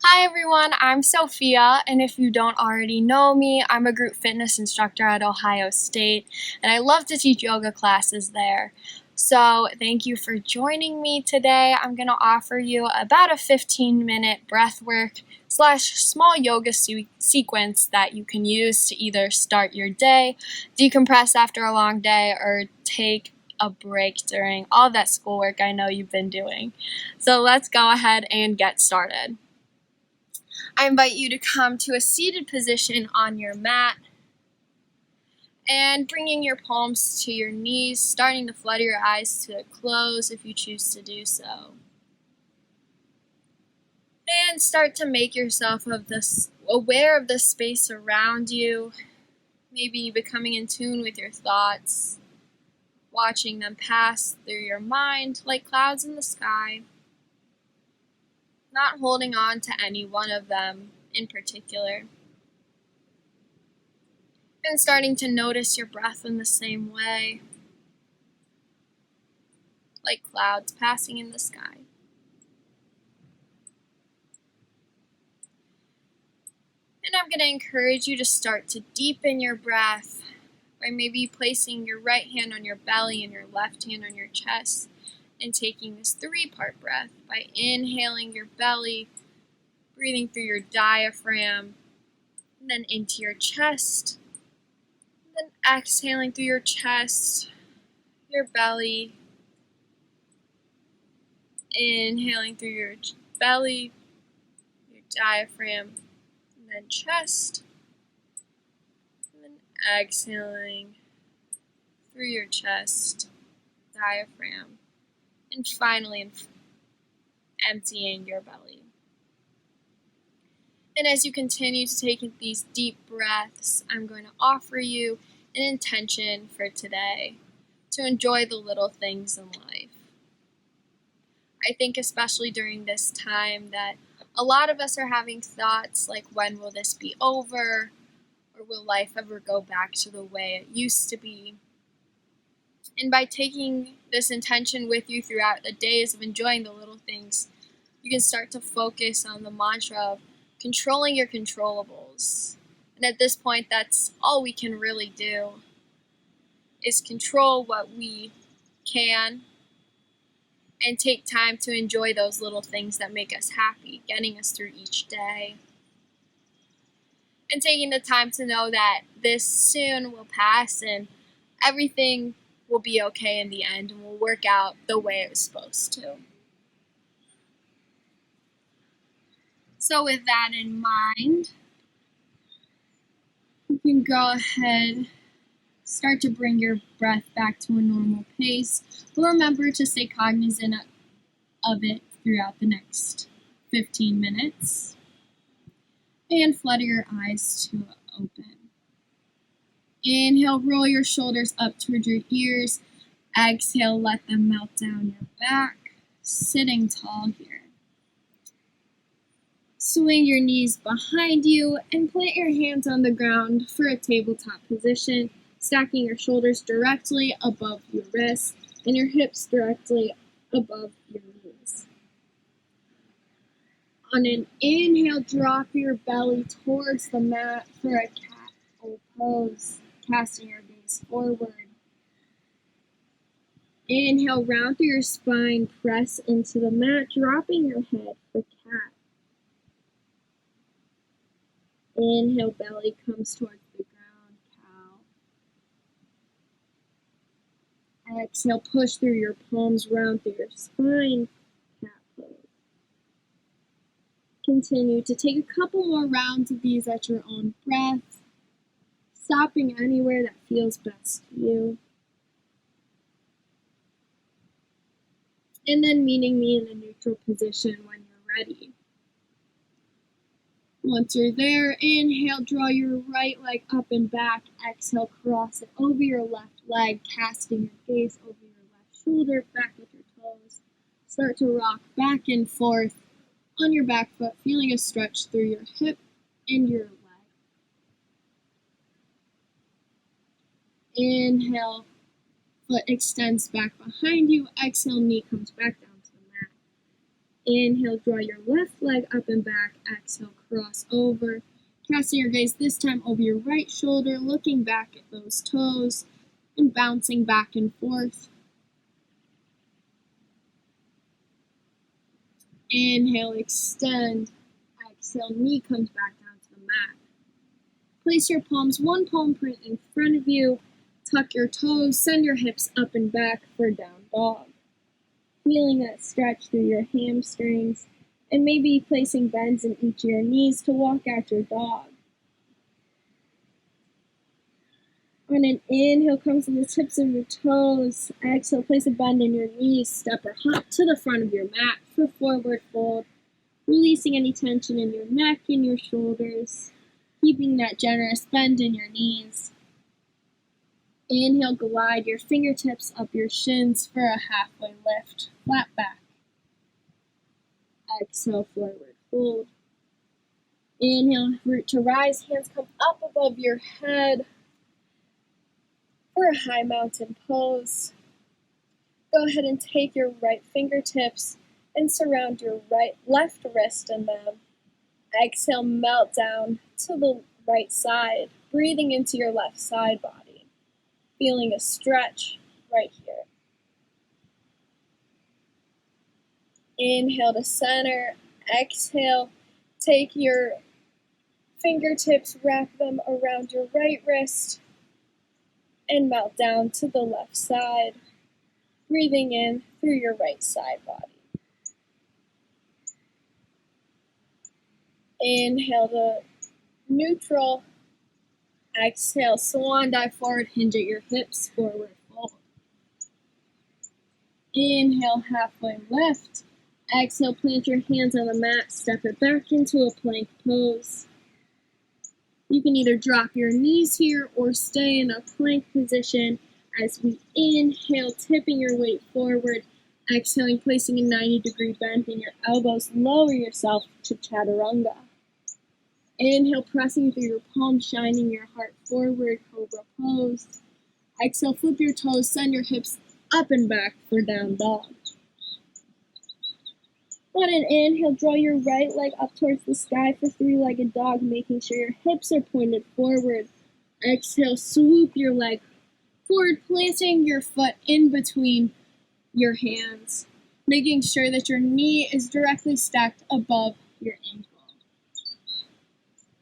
Hi everyone, I'm Sophia, and if you don't already know me, I'm a group fitness instructor at Ohio State, and I love to teach yoga classes there. So, thank you for joining me today. I'm going to offer you about a 15-minute breathwork slash small yoga sequence that you can use to either start your day, decompress after a long day, or take a break during all that schoolwork I know you've been doing. So, let's go ahead and get started. I invite you to come to a seated position on your mat and bringing your palms to your knees, starting to flutter your eyes to close if you choose to do so. And start to make yourself aware of the space around you, maybe becoming in tune with your thoughts, watching them pass through your mind like clouds in the sky, not holding on to any one of them in particular. And starting to notice your breath in the same way, like clouds passing in the sky. And I'm going to encourage you to start to deepen your breath by maybe placing your right hand on your belly and your left hand on your chest and taking this 3-part breath by inhaling your belly, breathing through your diaphragm, and then into your chest, and then exhaling through your chest, your belly, inhaling through your belly, your diaphragm, and then chest, and then exhaling through your chest, diaphragm, and finally emptying your belly. And as you continue to take these deep breaths, I'm going to offer you an intention for today to enjoy the little things in life. I think especially during this time that a lot of us are having thoughts like, when will this be over? Or will life ever go back to the way it used to be? And by taking this intention with you throughout the days of enjoying the little things, you can start to focus on the mantra of controlling your controllables. And at this point, that's all we can really do, is control what we can and take time to enjoy those little things that make us happy, getting us through each day. And taking the time to know that this soon will pass and everything will be okay in the end and will work out the way it was supposed to. So with that in mind, you can go ahead, start to bring your breath back to a normal pace, but remember to stay cognizant of it throughout the next 15 minutes. And flutter your eyes to open. Inhale, roll your shoulders up towards your ears. Exhale, let them melt down your back, sitting tall here. Swing your knees behind you and plant your hands on the ground for a tabletop position, stacking your shoulders directly above your wrists and your hips directly above your knees. On an inhale, drop your belly towards the mat for a cat O pose, casting your gaze forward. Inhale, round through your spine, press into the mat, dropping your head for cat. Inhale, belly comes towards the ground, cow. Exhale, push through your palms, round through your spine, cat pose. Continue to take a couple more rounds of these at your own breath, stopping anywhere that feels best to you. And then meeting me in a neutral position when you're ready. Once you're there, inhale, draw your right leg up and back. Exhale, cross it over your left leg, casting your gaze over your left shoulder, back with your toes. Start to rock back and forth on your back foot, feeling a stretch through your hip and your leg. Inhale, foot extends back behind you. Exhale, knee comes back down to the mat. Inhale, draw your left leg up and back. Exhale, cross over. Casting your gaze this time over your right shoulder, looking back at those toes and bouncing back and forth. Inhale, extend. Exhale, knee comes back down to the mat. Place your palms one palm print in front of you. Tuck your toes, send your hips up and back for down dog. Feeling that stretch through your hamstrings, and maybe placing bends in each of your knees to walk out your dog. On an inhale, come to the tips of your toes. Exhale, place a bend in your knees. Step or hop to the front of your mat for forward fold, releasing any tension in your neck and your shoulders, keeping that generous bend in your knees. Inhale, glide your fingertips up your shins for a halfway lift, flat back. Exhale, forward fold. Inhale, root to rise, hands come up above your head for a high mountain pose. Go ahead and take your right fingertips and surround your left wrist in them. Exhale, melt down to the right side, breathing into your left side body, feeling a stretch right here. Inhale to center. Exhale, take your fingertips, wrap them around your right wrist, and melt down to the left side, breathing in through your right side body. Inhale to neutral. Exhale, swan dive forward, hinge at your hips, forward fold. Inhale, halfway lift. Exhale, plant your hands on the mat, step it back into a plank pose. You can either drop your knees here or stay in a plank position as we inhale, tipping your weight forward. Exhaling, placing a 90-degree bend in your elbows. Lower yourself to chaturanga. Inhale, pressing through your palms, shining your heart forward, cobra pose. Exhale, flip your toes, send your hips up and back for down dog. On an inhale, draw your right leg up towards the sky for three-legged dog, making sure your hips are pointed forward. Exhale, swoop your leg forward, planting your foot in between your hands, making sure that your knee is directly stacked above your ankle.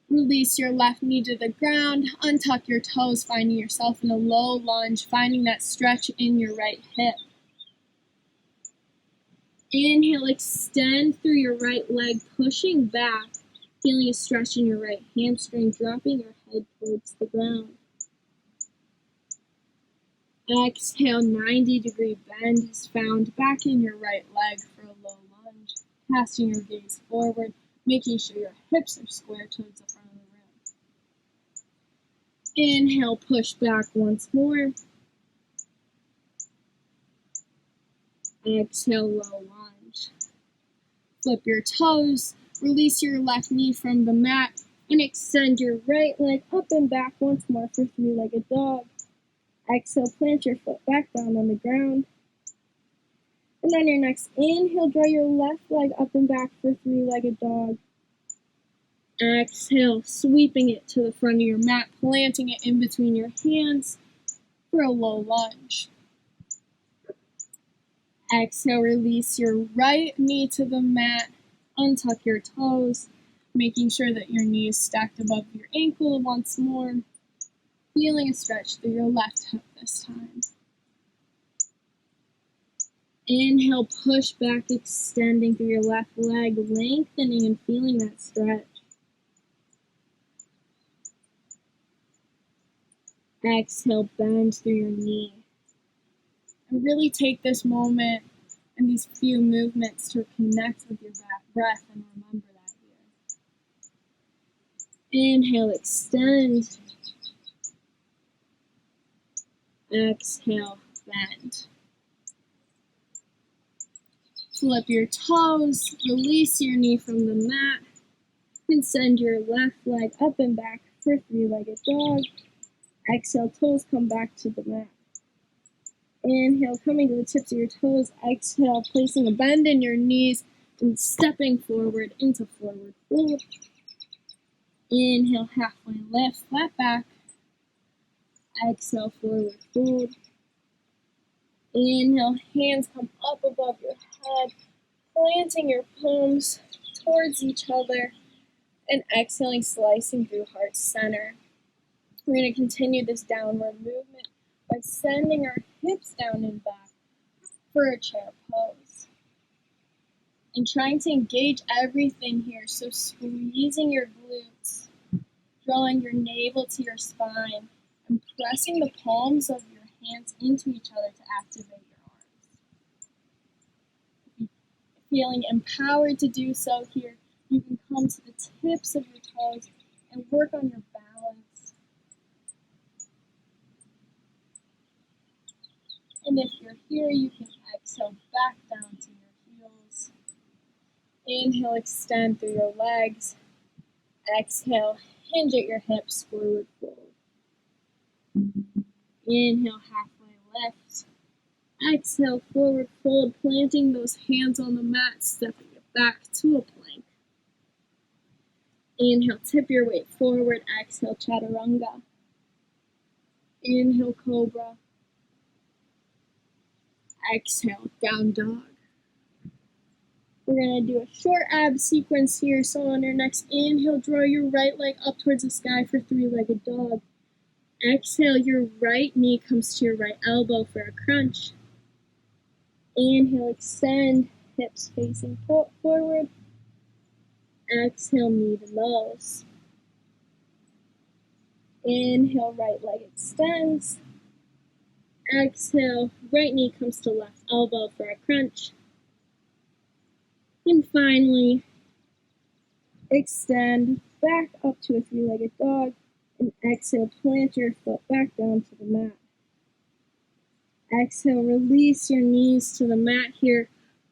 Release your left knee to the ground, untuck your toes, finding yourself in a low lunge, finding that stretch in your right hip. Inhale, extend through your right leg, pushing back, feeling a stretch in your right hamstring, dropping your head towards the ground. Exhale, 90-degree bend is found back in your right leg for a low lunge, casting your gaze forward, making sure your hips are square towards the front of the room. Inhale, push back once more. Exhale, low lunge. Flip your toes, release your left knee from the mat, and extend your right leg up and back once more for three-legged dog. Exhale, plant your foot back down on the ground. And on your next inhale, draw your left leg up and back for three-legged dog. Exhale, sweeping it to the front of your mat, planting it in between your hands for a low lunge. Exhale, release your right knee to the mat, untuck your toes, making sure that your knee is stacked above your ankle once more, feeling a stretch through your left hip this time. Inhale, push back, extending through your left leg, lengthening and feeling that stretch. Exhale, bend through your knee. And really take this moment and these few movements to connect with your breath and remember that here. Inhale, extend. Exhale, bend. Flip your toes, release your knee from the mat, and send your left leg up and back for three-legged dog. Exhale, toes come back to the mat. Inhale, coming to the tips of your toes. Exhale, placing a bend in your knees, And stepping forward into forward fold. Inhale, halfway lift, flat back. Exhale, forward fold. Inhale, hands come up above your head, planting your palms towards each other, and exhaling, slicing through heart center. We're going to continue this downward movement by sending our hips down and back for a chair pose. And trying to engage everything here, so squeezing your glutes, drawing your navel to your spine, and pressing the palms of your hands into each other to activate your arms. Feeling empowered to do so here, you can come to the tips of your toes and work on your balance. And if you're here, you can exhale back down to your heels. Inhale, extend through your legs. Exhale, hinge at your hips, forward fold. Inhale, halfway lift. Exhale, forward fold, planting those hands on the mat, stepping it back to a plank. Inhale, tip your weight forward. Exhale, chaturanga. Inhale, cobra. Exhale, down dog. We're going to do a short ab sequence here. So on your next inhale, draw your right leg up towards the sky for three-legged dog. Exhale, your right knee comes to your right elbow for a crunch. Inhale, extend, hips facing forward. Exhale, knee to nose. Inhale, right leg extends. Exhale, right knee comes to left elbow for a crunch. And finally, extend back up to a three-legged dog. And exhale, plant your foot back down to the mat. Exhale, release your knees to the mat here.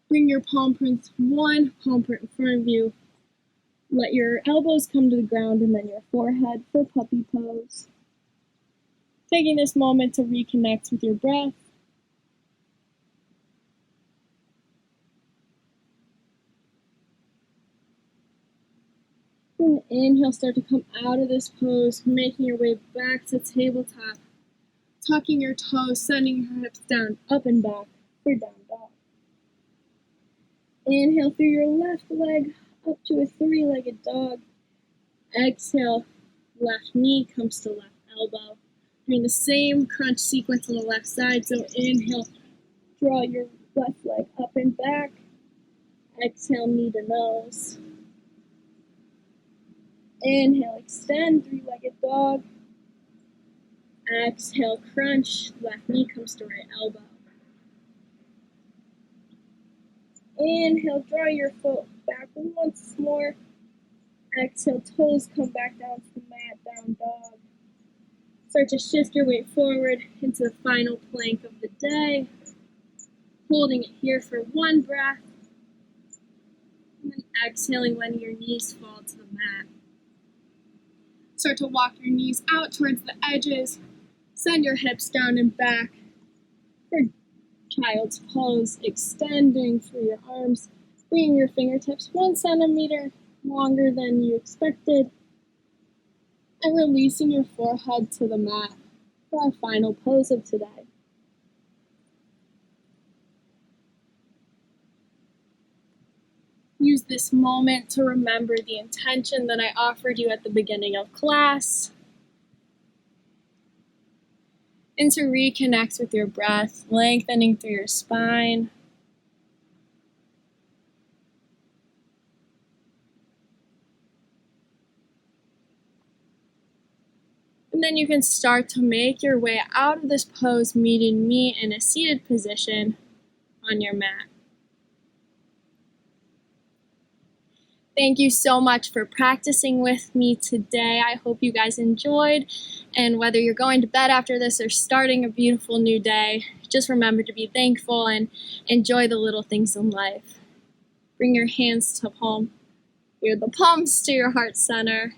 Bring your palm prints, one palm print in front of you. Let your elbows come to the ground and then your forehead for puppy pose. Taking this moment to reconnect with your breath. And inhale, start to come out of this pose, making your way back to tabletop. Tucking your toes, sending your hips down, up and back for down dog. Inhale through your left leg up to a three-legged dog. Exhale, left knee comes to left elbow. Doing the same crunch sequence on the left side. So inhale, draw your left leg up and back. Exhale, knee to nose. Inhale, extend, three-legged dog. Exhale, crunch, left knee comes to right elbow. Inhale, draw your foot back once more. Exhale, toes come back down to the mat, down dog. Start to shift your weight forward into the final plank of the day. Holding it here for one breath. And then exhaling, letting your knees fall to the mat. Start to walk your knees out towards the edges. Send your hips down and back for child's pose, extending through your arms, bringing your fingertips 1 centimeter longer than you expected, and releasing your forehead to the mat for our final pose of today. Use this moment to remember the intention that I offered you at the beginning of class, and to reconnect with your breath, lengthening through your spine. And then you can start to make your way out of this pose, meeting me in a seated position on your mat. Thank you so much for practicing with me today. I hope you guys enjoyed, and whether you're going to bed after this or starting a beautiful new day, just remember to be thankful and enjoy the little things in life. Bring your hands to the palms to your heart center,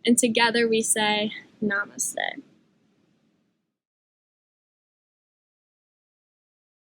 and together we say, Namaste.